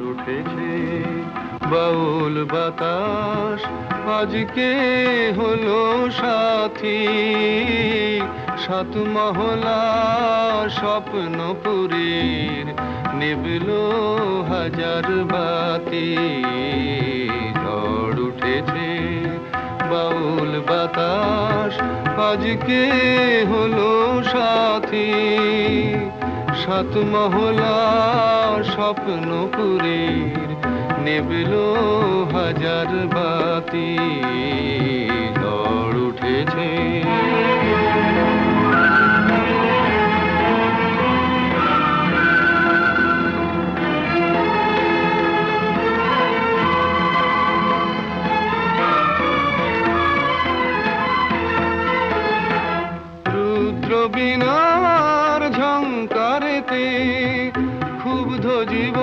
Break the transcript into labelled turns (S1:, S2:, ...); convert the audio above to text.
S1: উঠেছে বাউল বাতাস আজকে হলো সাথী। সাত মহলা স্বপ্নপুরীর নিবলো হাজার বাতি। ঝড় উঠেছে বাউল বাতাস আজকে হলো সাথী। সাত মহলা স্বপ্নপুরীর নিবলো হাজার বাতি। ঝড় উঠেছে।